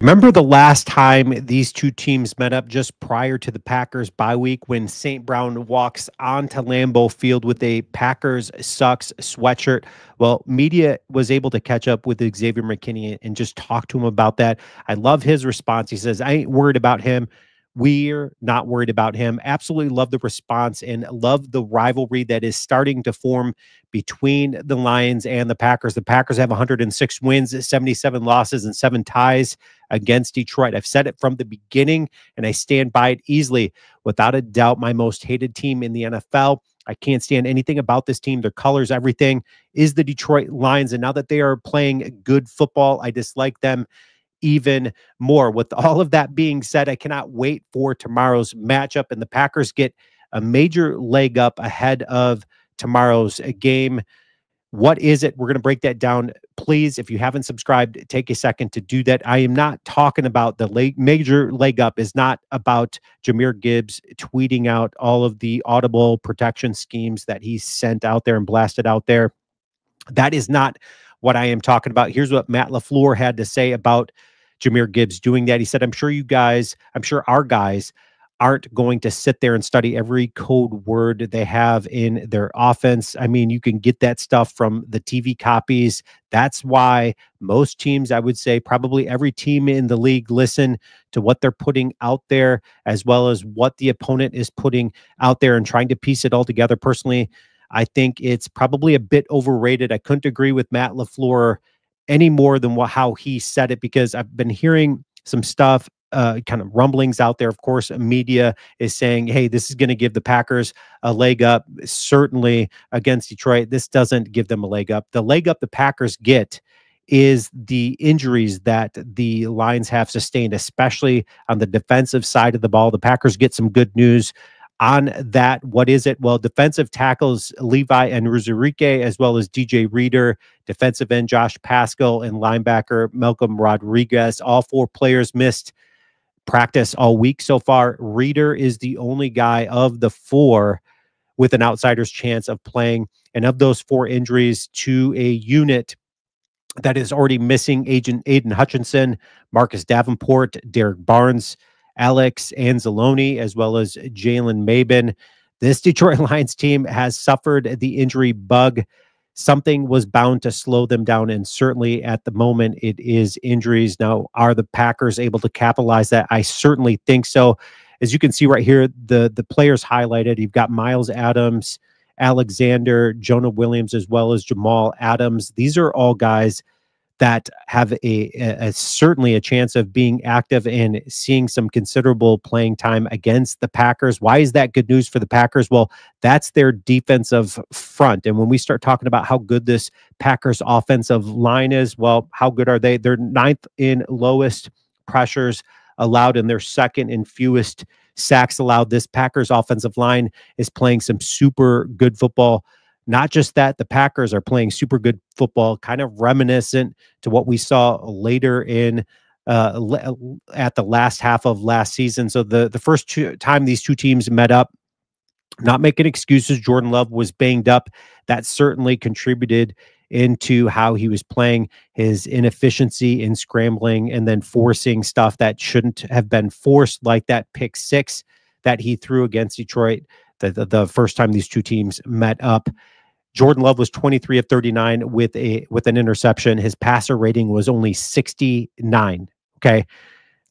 Remember the last time these two teams met up just prior to the Packers bye week when St. Brown walks onto Lambeau Field with a Packers sucks sweatshirt? Well, media was able to catch up with Xavier McKinney and just talk to him about that. I love his response. He says, I ain't worried about him. We're not worried about him. Absolutely love the response and love the rivalry that is starting to form between the Lions and the Packers. The Packers have 106 wins, 77 losses, and 7 ties against Detroit. I've said it from the beginning, and I stand by it easily. Without a doubt, my most hated team in the NFL. I can't stand anything about this team. Their colors, everything is the Detroit Lions. And now that they are playing good football, I dislike them even more. With all of that being said, I cannot wait for tomorrow's matchup, and the Packers get a major leg up ahead of tomorrow's game. What is it? We're going to break that down. Please, if you haven't subscribed, take a second to do that. I am not talking about the major leg up is not about Jahmyr Gibbs tweeting out all of the audible protection schemes that he sent out there and blasted out there. That is not what I am talking about. Here's what Matt LaFleur had to say about Jahmyr Gibbs doing that. He said, I'm sure our guys aren't going to sit there and study every code word they have in their offense. I mean, you can get that stuff from the TV copies. That's why most teams, I would say probably every team in the league, listen to what they're putting out there, as well as what the opponent is putting out there and trying to piece it all together. Personally, I think it's probably a bit overrated. I couldn't agree with Matt LaFleur any more than how he said it, because I've been hearing some stuff, kind of rumblings out there. Of course, media is saying, hey, this is going to give the Packers a leg up. Certainly against Detroit, this doesn't give them a leg up. The leg up the Packers get is the injuries that the Lions have sustained, especially on the defensive side of the ball. The Packers get some good news on that. What is it? Well, defensive tackles Levi and Ruzurike, as well as DJ Reader, defensive end Josh Pascal, and linebacker Malcolm Rodriguez. All 4 players missed practice all week so far. Reader is the only guy of the 4 with an outsider's chance of playing. And of those 4 injuries to a unit that is already missing, Agent Aiden Hutchinson, Marcus Davenport, Derek Barnes, Alex Anzalone, as well as Jalen Mabin. This Detroit Lions team has suffered the injury bug. Something was bound to slow them down, and certainly at the moment it is injuries. Now, are the Packers able to capitalize that? I certainly think so. As you can see right here, the players highlighted, you've got Miles Adams, Alexander, Jonah Williams, as well as Jamal Adams. These are all guys that have a certainly a chance of being active and seeing some considerable playing time against the Packers. Why is that good news for the Packers? Well, that's their defensive front. And when we start talking about how good this Packers offensive line is, well, how good are they? They're 9th in lowest pressures allowed, and they're 2nd in fewest sacks allowed. This Packers offensive line is playing some super good football. Not just that, the Packers are playing super good football, kind of reminiscent to what we saw later in at the last half of last season. So the first time these two teams met up, not making excuses, Jordan Love was banged up. That certainly contributed into how he was playing, his inefficiency in scrambling and then forcing stuff that shouldn't have been forced, like that pick 6 that he threw against Detroit the first time these two teams met up. Jordan Love was 23 of 39 with an interception. His passer rating was only 69. Okay.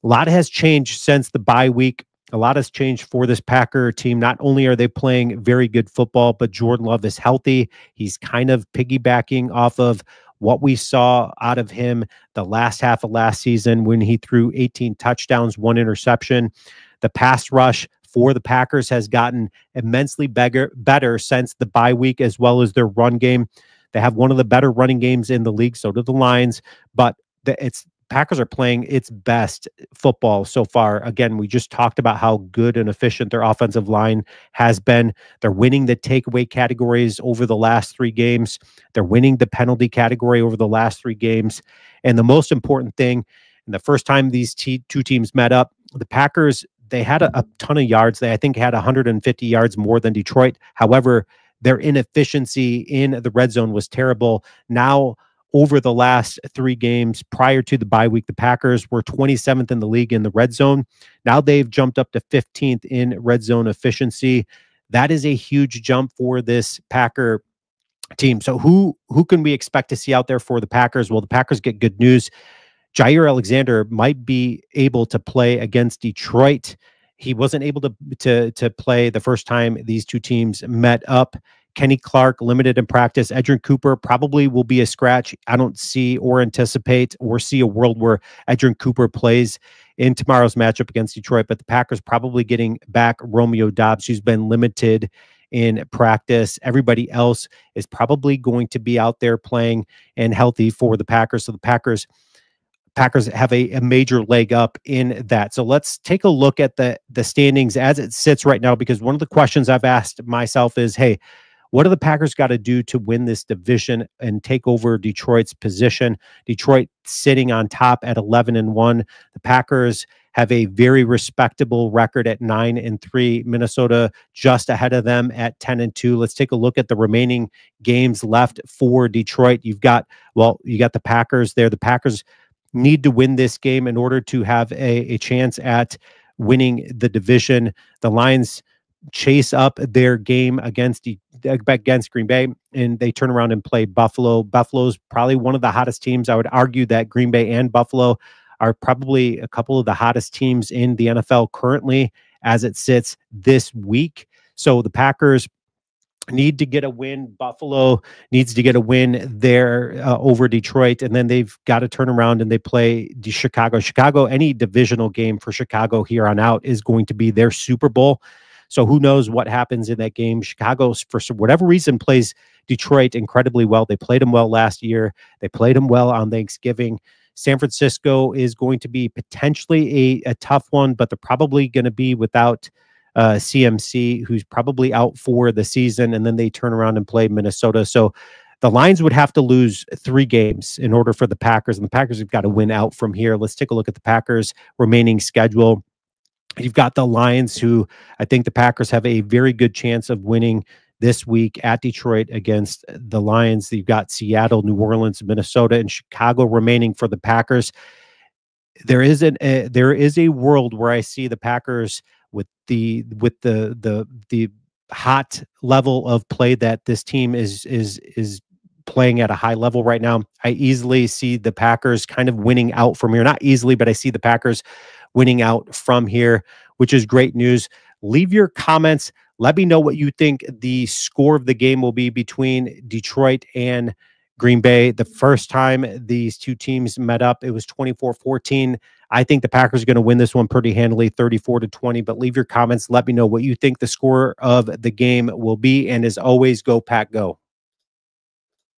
A lot has changed since the bye week. A lot has changed for this Packer team. Not only are they playing very good football, but Jordan Love is healthy. He's kind of piggybacking off of what we saw out of him the last half of last season when he threw 18 touchdowns, 1 interception. The pass rush for the Packers has gotten immensely better since the bye week, as well as their run game. They have one of the better running games in the league. So do the Lions, but Packers are playing its best football so far. Again, we just talked about how good and efficient their offensive line has been. They're winning the takeaway categories over the last 3 games. They're winning the penalty category over the last 3 games. And the most important thing, and the first time these two teams met up, the Packers, they had a ton of yards. They, I think, had 150 yards more than Detroit. However, their inefficiency in the red zone was terrible. Now, over the last 3 games prior to the bye week, the Packers were 27th in the league in the red zone. Now they've jumped up to 15th in red zone efficiency. That is a huge jump for this Packer team. So who can we expect to see out there for the Packers? Well, the Packers get good news. Jair Alexander might be able to play against Detroit. He wasn't able to play the first time these two teams met up. Kenny Clark limited in practice. Edgerrin Cooper probably will be a scratch. I don't see or anticipate or see a world where Edgerrin Cooper plays in tomorrow's matchup against Detroit, but the Packers probably getting back Romeo Doubs, who's been limited in practice. Everybody else is probably going to be out there playing and healthy for the Packers. So the Packers have a major leg up in that. So let's take a look at the standings as it sits right now, because one of the questions I've asked myself is, hey, what do the Packers got to do to win this division and take over Detroit's position? Detroit sitting on top at 11-1. The Packers have a very respectable record at 9-3. Minnesota just ahead of them at 10-2. Let's take a look at the remaining games left for Detroit. You got the Packers there. The Packers need to win this game in order to have a chance at winning the division. The Lions chase up their game against Green Bay, and they turn around and play Buffalo. Buffalo's probably one of the hottest teams. I would argue that Green Bay and Buffalo are probably a couple of the hottest teams in the NFL currently as it sits this week. So the Packers need to get a win. Buffalo needs to get a win there over Detroit, and then they've got to turn around and they play Chicago. Chicago, any divisional game for Chicago here on out is going to be their Super Bowl. So who knows what happens in that game? Chicago, for whatever reason, plays Detroit incredibly well. They played them well last year. They played them well on Thanksgiving. San Francisco is going to be potentially a tough one, but they're probably going to be without CMC, who's probably out for the season, and then they turn around and play Minnesota. So the Lions would have to lose 3 games in order for the Packers, and the Packers have got to win out from here. Let's take a look at the Packers' remaining schedule. You've got the Lions, who I think the Packers have a very good chance of winning this week at Detroit against the Lions. You've got Seattle, New Orleans, Minnesota, and Chicago remaining for the Packers. There is a world where I see the Packers with the hot level of play that this team is playing at a high level right now. I easily see the Packers kind of winning out from here. Not easily, but I see the Packers winning out from here, which is great news. Leave your comments. Let me know what you think the score of the game will be between Detroit and Green Bay. The first time these two teams met up, it was 24-14. I think the Packers are going to win this one pretty handily, 34-20. But leave your comments. Let me know what you think the score of the game will be. And as always, go Pack, go.